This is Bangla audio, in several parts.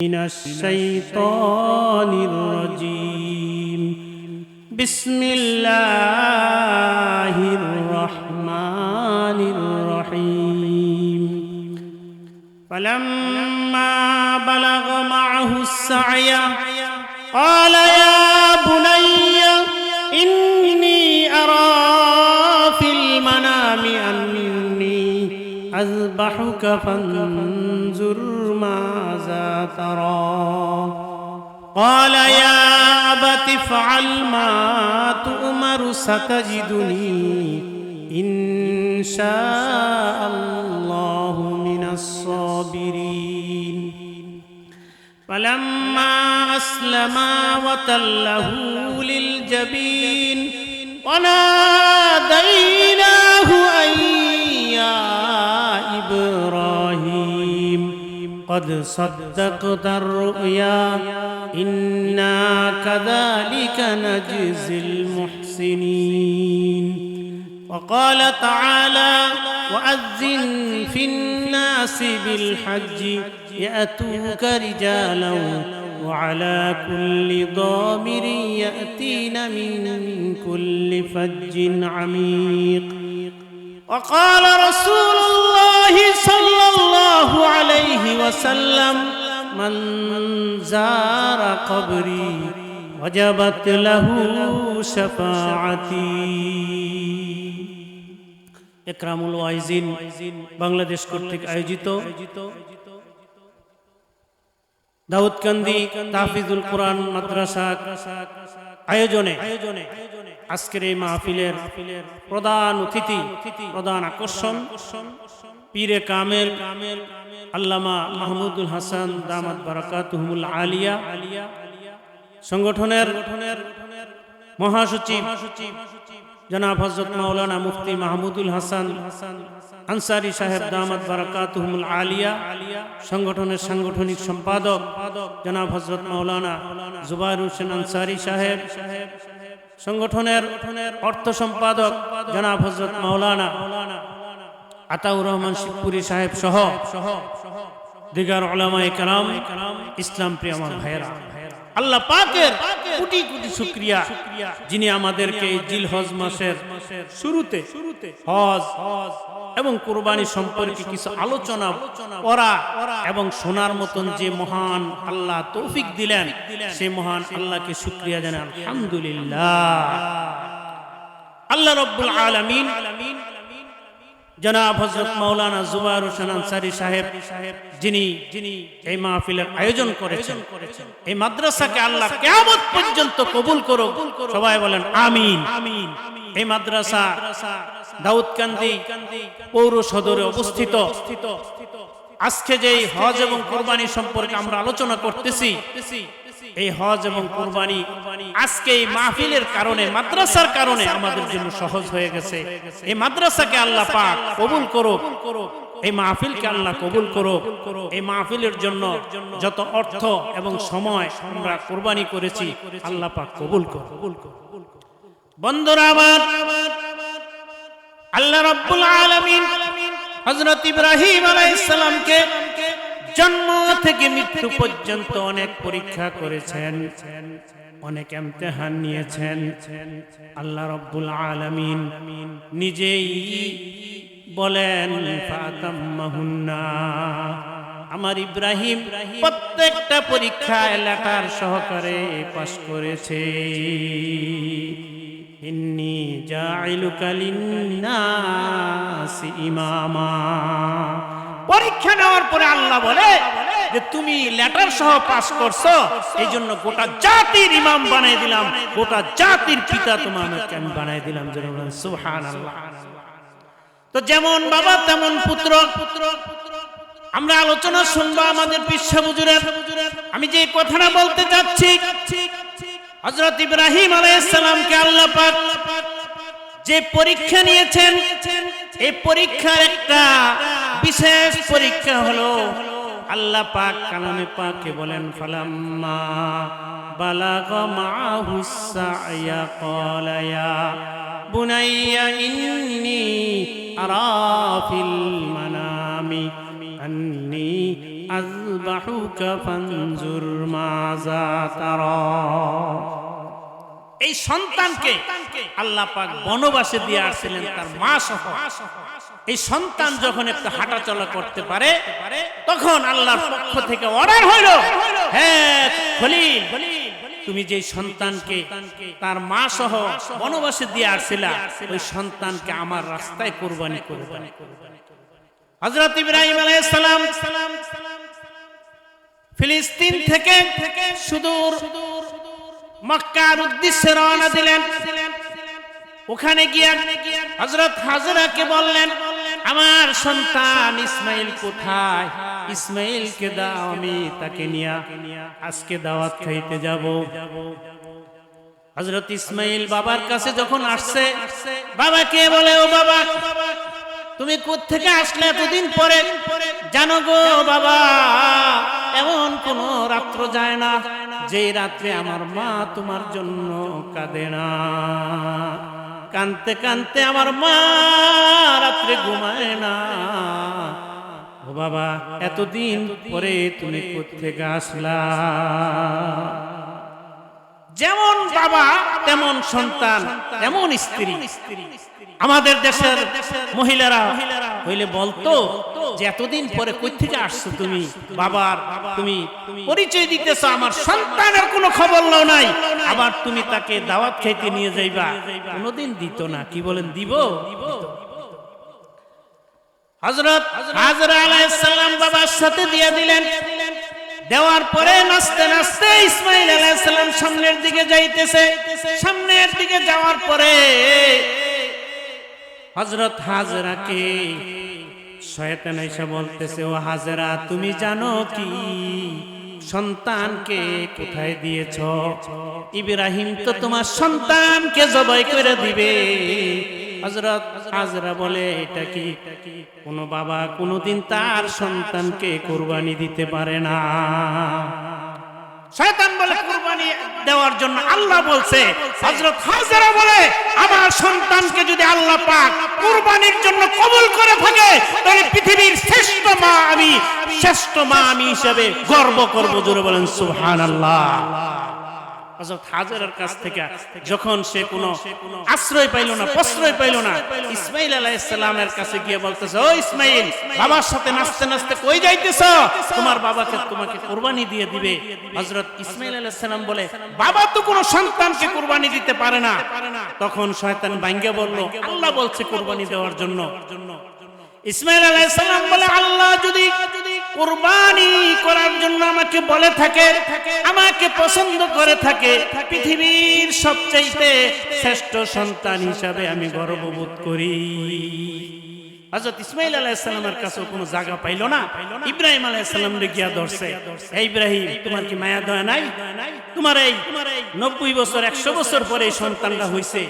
من الشيطان الرجيم بسم الله الرحمن الرحيم فلما بلغ معه السعي قال يا بني إني أرى في المنام أني أذبحك فانظر ماذا ترى قال يا أبت افعل ما تؤمر ستجدني إن شاء الله من الصابرين فلما أسلما وتله للجبين وناديناه أن يا إبراهيم قد صدقت الرؤيا إنا كذلك نجزي المحسنين وقال تعالى وأذن في الناس بالحج يأتوك رجالا وعلى كل ضامر يأتين من كل فج عميق وقال رسول الله صلى الله عليه وسلم من زار قبري وجبت له شفاعتي ইকরামুল ওয়াইজিন বাংলাদেশ কর্তৃক আয়োজিত দাউদকান্দি তাহফিজুল কোরআন মাদ্রাসা আয়োজনে আজকের এই মাহফিলের প্রধান অতিথি প্রধান আকর্ষণ পীরে কামেল আল্লামা মাহমুদুল হাসান দামাত বারাকাতুহুল আলিয়া সংগঠনের মহাসচিব জনাব হযরত মাওলানা মুফতি মাহমুদুল হাসান আনসারী সাহেব দামাত বারাকাতুহুল আলিয়া সংগঠনের সাংগঠনিক সম্পাদক জনাব হযরত মাওলানা জুবাইর হোসেন আনসারী সাহেব সংগঠনের অর্থ সম্পাদক জনাব হযরত মাওলানা আতাউর রহমান শিবপুরী সাহেব সহ দিগার উলামায়ে কেরাম ইসলাম প্রিয় আমার ভাইয়েরা আল্লাহ পাকের কোটি কোটি শুকরিয়া যিনি আমাদেরকে এই জিলহজ মাসের শুরুতে হজ এবং কুরবানি সম্পর্কে কিছু আলোচনা করা এবং শোনার মতন যে মহান আল্লাহ তৌফিক দিলেন সেই মহান আল্লাহকে শুকরিয়া জানাই আলহামদুলিল্লাহ। আল্লাহ রাব্বুল আলামিন জনাব হযরত মাওলানা জুবাইর হোসেন আনসারী সাহেব যিনি এই মাহফিলের আয়োজন করেছেন এই মাদ্রাসাকে আল্লাহ কিয়ামত পর্যন্ত কবুল করুক, সবাই বলেন আমিন। এই মাদ্রাসা দাউদকান্দি পৌর সদরে অবস্থিত। আজকে যে হজ এবং কুরবানি সম্পর্কে আমরা আলোচনা করতেছি, এই হজ এবং কুরবানি আজকে এই মাহফিলের কারণে মাদ্রাসার কারণে আমাদের জন্য সহজ হয়ে গেছে। এই মাদ্রাসাকে আল্লাহ পাক কবুল করুক, এই মাহফিলকে আল্লাহ কবুল করুক। এই মাহফিলের জন্য যত অর্থ এবং সময় আমরা কুরবানি করেছি আল্লাহ পাক কবুল করুক। বন্ধুরা আমার, আল্লাহ রাব্বুল আলামিন হযরত ইব্রাহিম আলাইহিস সালামকে জন্ম থেকে মৃত্যু পর্যন্ত অনেক পরীক্ষা করেছেন, অনেক ইমতিহান নিয়েছেন। আল্লাহ রাব্বুল আলামিন নিজেই বলেন ফাতাম্মাহুন্না, আমার ইব্রাহিম প্রত্যেকটা পরীক্ষা লেটার সহকারে পাস করেছে। ইন্নী জাইলুকা লিন্নাসি ইমামা, পরীক্ষা নেওয়ার পরে আল্লাহ বলে যে তুমি লেটার সহ পাস করছো, এই জন্য গোটা জাতির ইমাম বানাই দিলাম, গোটা জাতির পিতা তোমাকে আমি বানাই দিলাম। সুবহানাল্লাহ। তো যেমন বাবা তেমন পুত্র, আমরা আলোচনা শুনবো আমাদের পিসা হুজুরের। আমি যে কথাটা বলতে যাচ্ছি, হযরত ইব্রাহিম আলাইহিস সালামকে আল্লাহ পাক যে পরীক্ষা নিয়েছেন, এই পরীক্ষার একটা বিশেষ পরীক্ষা হলো আল্লাহ পাক কালামে পাকে বলেন ফালাম্মা বালাগা মাআহুস সা'য়া ক্বালা ইয়া বুনাইয়া ইন্নী আরা ফিল মানামি আন্নী আযবা আযবাহুকা ফানজুর মাযা তারা। এই সন্তানকে আল্লাহ পাক বনবাসে দিয়ে আসছিলেন তার মা সহ। এই সন্তান যখন একটু হাঁটাচলা করতে পারে তখন আল্লাহর পক্ষ থেকে অর্ডার হইল, হ্যাঁ খলিল, তুমি যে সন্তানকে তার মা সহ বনবাসে দিয়ে আসছিলা ওই সন্তানকে আমার রাস্তায় কুরবানি করবে। হযরত ইব্রাহিম আলাইহিস সালাম ফিলিস্তিন থেকে সুদূর মক্কার উদ্দেশ্যে রওনা দিলেন। ওখানে গিয়ে হযরত হাজরাকে বললেন, আমার সন্তান ইসমাইল কোথায়? ইসমাইলকে দাও, আমি তাকে নিয়ে আজকে দাওয়াত খাইতে যাব। হযরত ইসমাইল বাবার কাছে যখন আসছে, বাবাকে বলে, ও বাবা, তুমি কোথা থেকে আসলে এতদিন পরে? জানো গো বাবা, এমন কোন রাত্র যায় না যে রাত্রে আমার মা তোমার জন্য কাঁদে না। কানতে কানতে আমার মা রাত্রে ঘুমায় না। ও বাবা, এতদিন পরে তুমি কোথা থেকে আসলা? যেমন বাবা তেমন সন্তান তেমন স্ত্রী। আমাদের দেশের মহিলারা হইলে বলতো যে এতদিন পরে কই থেকে আসছো তুমি? বাবার তুমি পরিচয় দিতেছো, আমার সন্তানের কোনো খবর নাও নাই, আবার তুমি তাকে দাওয়াত খাইতে নিয়ে যাইবা, কোনোদিন দিত না। কি বলেন, দিব? হযরত হাজরা আলাইহিস সালাম বাবার সাথে দিয়ে দিলেন। দেওয়ার পরে নাচতে নাচতে ইসমাইল আলাইহিস সালাম সামনের দিকে যাইতেছে। সামনের দিকে যাওয়ার পরে হযরত হাজরাকে শয়তান এসে বলতেছে, ও হাজরা, তুমি জানো কি সন্তানকে কোথায় দিয়েছ? ইব্রাহিম তো তোমার সন্তানকে জবাই করে দিবে। হযরত হাজরা বলে, এটা কি কোনো বাবা কোনোদিন তার সন্তানকে কুরবানি দিতে পারে না? শয়তান বলে কুরবানি দেওয়ার জন্য আল্লাহ বলছে। হযরত হাজরা বলে, আমার সন্তানকে যদি আল্লাহ পাক কুরবানির জন্য কবুল করে থাকে তাহলে পৃথিবীর শ্রেষ্ঠ মা আমি হিসেবে গর্ব করব। জোরে বলেন সুবহানাল্লাহ। হযরত হাজরার কাছ থেকে যখন সে কোনো আশ্রয় পাইল না, প্রশ্রয় পাইল না, ইসমাইল আলাইহিস সালামের কাছে গিয়ে বলতেছে, ও ইসমাইল, বাবার সাথে নাচতে নাচতে কই যাইতেছ? তোমার বাবাকে তোমাকে কুরবানি দিয়ে দিবে। হযরত ইসমাইল আলাইহিস সালাম বলে, বাবা তো কোনো সন্তানকে কুরবানি দিতে পারে না। তখন শয়তান ভাঙ্গে বলল, আল্লাহ বলছে কুরবানি দেওয়ার জন্য। ইসমাইল আলাইহিস সালাম বলে, আল্লাহ যদি কুরবানি করার জন্য আমাকে বলে থাকে, আমাকে পছন্দ করে থাকে, পৃথিবীর সবচেয়ে শ্রেষ্ঠ সন্তান হিসাবে আমি গর্ববোধ করি। হযরত ইসমাইল আলাইহিস সালামের কাছে কোনো জায়গা পাইল না। ইব্রাহিম আলাইহিস সালাম রে গিয়া ধরছে, হে ইব্রাহিম, তোমার কি মায়া দয়া নাই? তোমার এই 90 বছর 100 বছর পরে এই সন্তানটা হইছে,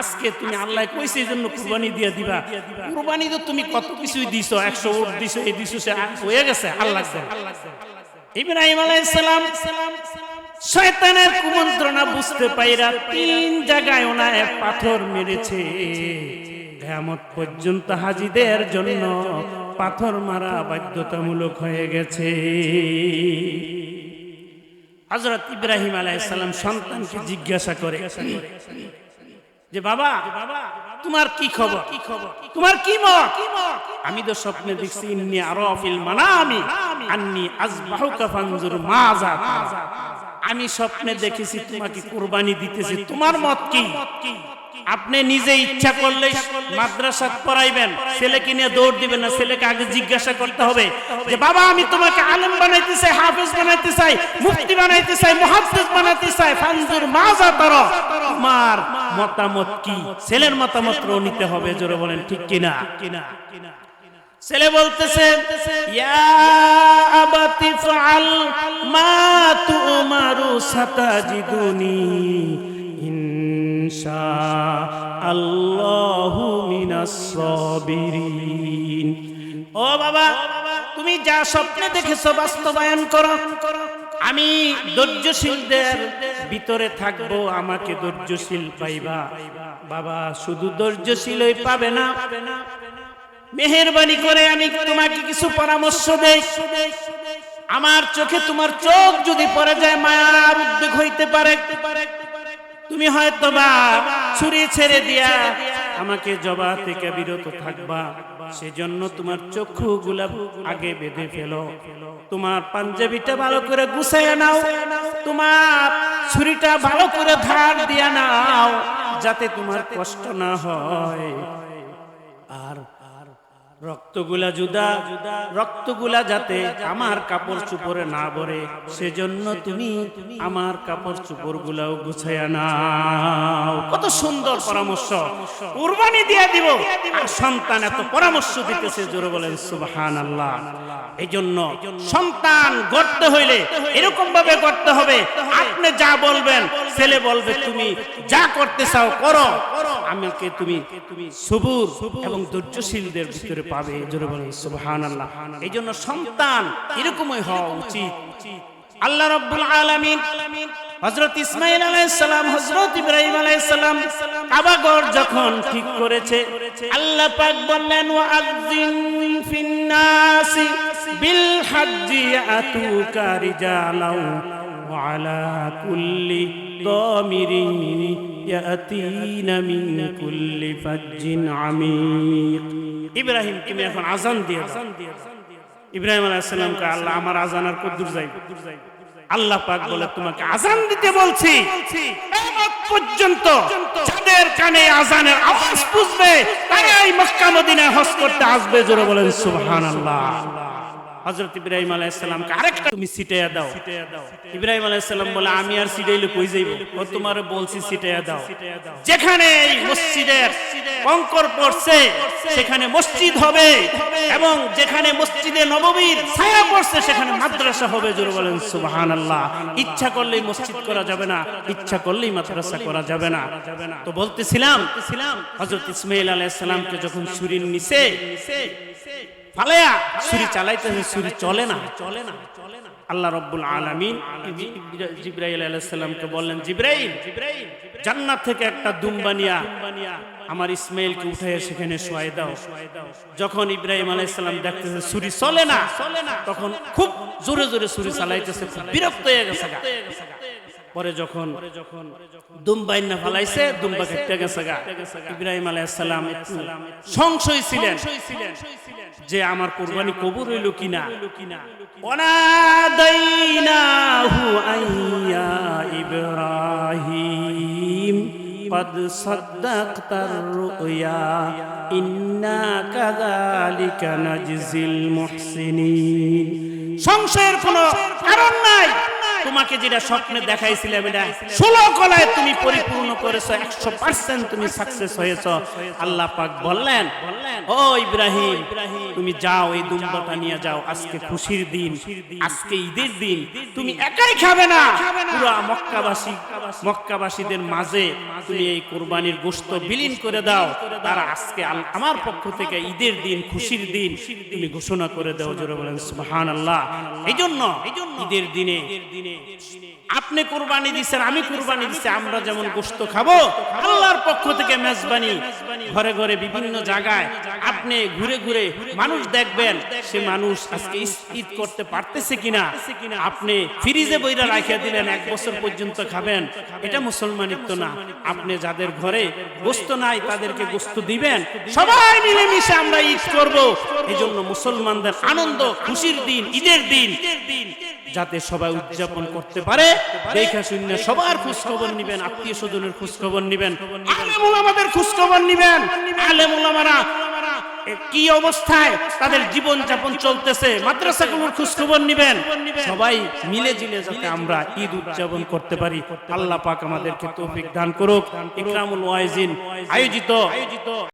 আজকে তুমি আল্লাহ কইছে জন্য কুরবানি দিয়ে দিবা। কুরবানি তো তুমি কত কিছুই দিছো, 100 উট দিছো, এই দিছো, সে হয়ে গেছে, আল্লাহ দেন। ইব্রাহিম আলাইহিস সালাম শয়তানের কুমন্ত্রণা বুঝতে পাইরা 3 জায়গায় ওনায় পাথর মেরেছে। কিয়ামত পর্যন্ত হাজীদের জন্য পাথর মারা বাধ্যতামূলক হয়ে গেছে। হযরত ইব্রাহিম আলাইহিস সালাম সন্তানকে জিজ্ঞাসা করে যে, বাবা, তোমার কি খবর? তোমার কি মত? আমি তো স্বপ্নে দেখছি, ইন্নী আরা ফিল মানামি আন্নী আযবাহুকা ফানজুর মাযা তারা। আমি স্বপ্নে দেখেছি তোমাকে কুরবানি দিতেছি, তোমার মত কি? আপনি নিজে ইচ্ছা করলে মাদ্রাসা পড়াইবেন, ছেলেকে নিয়ে দৌড় দিবেন না, ছেলেকে আগে জিজ্ঞাসা করতে হবে যে, বাবা, আমি তোমাকে আলেম বানাইতে চাই, হাফেজ বানাইতে চাই, মুফতি বানাইতে চাই, মুহাদ্দিস বানাইতে চাই, ফানজুর মাযা তারা, তোমার মতামত কি? ছেলের মতামত নিতে হবে। জোরে বলেন ঠিক কিনা? ছেলে বলতেছে, ইয়া আবাতি ফাআল মা তুমারু সাতাজিদুনি ইনশাআল্লাহু মিনাস সাবিরিন। ও বাবা, তুমি যা স্বপ্নে দেখেছো বাস্তবায়ন করো। আমি ধৈর্যশীলদের ভিতরে থাকবো, আমাকে ধৈর্যশীল পাইবা। বাবা, শুধু ধৈর্যশীলই পাবে না, মেহেরবানি করে আমি তোমাকে কিছু পরামর্শ দেই। আমার চোখে তোমার চোখ যদি পড়ে যায় মায়ার উদ্বেগ হইতে পারে, তুমি হয়তো বা ছুরি ছেড়ে দিয়া আমাকে জবা থেকে বিরত থাকবা। সেজন্য তোমার চক্ষুগুলা আগে বেঁধে ফেলো, তোমার পাঞ্জাবিটা ভালো করে গুছাইয়া নাও, তোমার ছুরিটা ভালো করে ধার দিয়া নাও, যাতে তোমার কষ্ট না হয়। আর রক্তগুলা যাতে আমার কাপড় চোপড়ে না ভরে, সেজন্য তুমি আমার কাপড় চোপড় গুলাও গুছাইয়া নাও। কত সুন্দর পরামর্শ, কুরবানি দিয়ে দিব আর সন্তান এত পরামর্শ দিতেছে, জোরে বলেন সুবহানাল্লাহ। এই জন্য সন্তান গড়তে হইলে এরকম ভাবে গড়তে হবে, আপনি যা বলবেন ছেলে বলবে তুমি যা করতে চাও করো, আমাকে তুমি সবুর এবং ধৈর্যশীলদের ভিতরে পাবে, জোরে বলেন সুবহানাল্লাহ। এই জন্য সন্তান এরকমই হওয়া উচিত। আল্লাহ রাব্বুল আলামিন হযরত ইসমাঈল আলাইহিস সালাম, হযরত ইব্রাহিম আলাইহিস সালাম কাবাঘর যখন ঠিক করেছে, আল্লাহ পাক বললেন ওয়াআযিন ফিন-নাসি বিল হজ্জি ইয়াতুকা রিজালাও ওয়া আলা কুল্লি দামিরিন ইয়াতিনা মিন কুল্লি ফাজ্জিন আমিক। ইব্রাহিম তুমি এখন আযান দিয়ে দাও। ইব্রাহিম আলাইহিস সালামকে আল্লাহ আমার আযান আর কদ্দুর যাই, আল্লাহ পাক বলে তোমাকে আযান দিতে বলছি। কিয়ামত পর্যন্ত যাদের কানে আযানের আওয়াজ পুষবে তারাই মক্কা মদিনায় হজ করতে আসবে, জোরে বলেন সুবহানাল্লাহ। হযরত ইব্রাহিম আলাইহিস সালামকে আরেকটা তুমি ছিটাইয়া দাও। ইব্রাহিম আলাইহিস সালাম বলে আমি আর ছিটাইলে কই যাইব, ও তোমারে বলছি ছিটাইয়া দাও। যেখানে এই মসজিদের কঙ্কর পড়ছে সেখানে মসজিদ হবে, এবং যেখানে মসজিদে নববীর ছায়া পড়ছে সেখানে মাদ্রাসা হবে, জোরে বলেন সুবহানাল্লাহ। ইচ্ছা করলেই মসজিদ করা যাবে না, ইচ্ছা করলেই মাদ্রাসা করা যাবে না। তো বলতেছিলাম হযরত ইসমাঈল আলাইহিস সালামকে যখন ছুরির নিচে ফালায়া ছুরি চালাইতেছে, ছুরি চলে না। আল্লাহ রাব্বুল আলামিন জিবরাইল আলাইহিস সালামকে বললেন, জিবরাইল জান্নাত থেকে একটা দুম্বা নিয়া আমার ইসমাঈলকে উঠাইয়া সেখানে শোয়াই দাও। যখন ইব্রাহিম আলাইহিস সালাম দেখতেছে ছুরি চলে না, তখন খুব জোরে জোরে ছুরি চালাইতেছে, বিরক্ত হয়ে গেছে। পরে যখন দুম্বাই না ফালাইছে, দুম্বা কেটে গেছে গা। ইব্রাহিম আলাইহিস সালাম একটু সংশয় ছিলেন যে আমার কুরবানি কবুল হইল কিনা। ওয়ানাদাইনাহু আইয়া ইব্রাহিম قد صدقت الرؤيا إنا كذلك نجزي المحسنين। সংশয়ের কোনো কারণ নাই, তোমাকে যেটা স্বপ্নে দেখাইছিলাম এটা 16 কলায় তুমি পরিপূর্ণ করেছো, 100% তুমি সাকসেস হয়েছো। আল্লাহ পাক বললেন, ও ইব্রাহিম তুমি যাও, এই দুম্বাটা নিয়ে যাও, আজকে খুশির দিন, আজকে ঈদের দিন, তুমি একাই খাবে না, পুরো মক্কাবাসীদের মাঝে তুমি এই কুরবানির গোশত বিলীন করে দাও। তারা আজকে আমার পক্ষ থেকে ঈদের দিন, খুশির দিন তুমি ঘোষণা করে দাও, জোরে বলেন সুবহানাল্লাহ। এইজন্য ঈদের দিনে আপনি কুরবানি দিচ্ছেন, আমি কুরবানি দিচ্ছি, আমরা যেমন গোশত খাবো, আল্লাহর পক্ষ থেকে মেজবানি ঘরে ঘরে বিভিন্ন জায়গায় আপনি ঘুরে ঘুরে মানুষ দেখবেন, সে মানুষ আজকে ঈদ করতে পারতেছে কিনা। আপনি ফ্রিজে বইরা রাখিয়া দিলেন, 1 বছর পর্যন্ত খাবেন, এটা মুসলমানিত্ব না। আপনি যাদের ঘরে গোশত নাই তাদেরকে গোশত দিবেন, সবাই মিলেমিশে আমরা ঈদ করব। এজন্য মুসলমানদের আনন্দ, খুশির দিন, ঈদের দিন যাতে সবাই উদযাপন করতে পারে, দেখা শুনে সবার খোঁজ খবর নিবেন, আত্মীয় স্বজনের খোঁজ খবর নিবেন, আলেম উলামাদের খোঁজ খবর নিবেন। আলেম উলামারা কি অবস্থায় তাদের জীবন যাপন চলতেছে, মাদ্রাসাগুলোর খোঁজ খবর নিবেন। সবাই মিলে জিলে যাতে আমরা ঈদ উদযাপন করতে পারি। আল্লাহ পাক আমাদেরকে তৌফিক দান করুক। ইকরামুল ওয়াইজিন আয়োজিত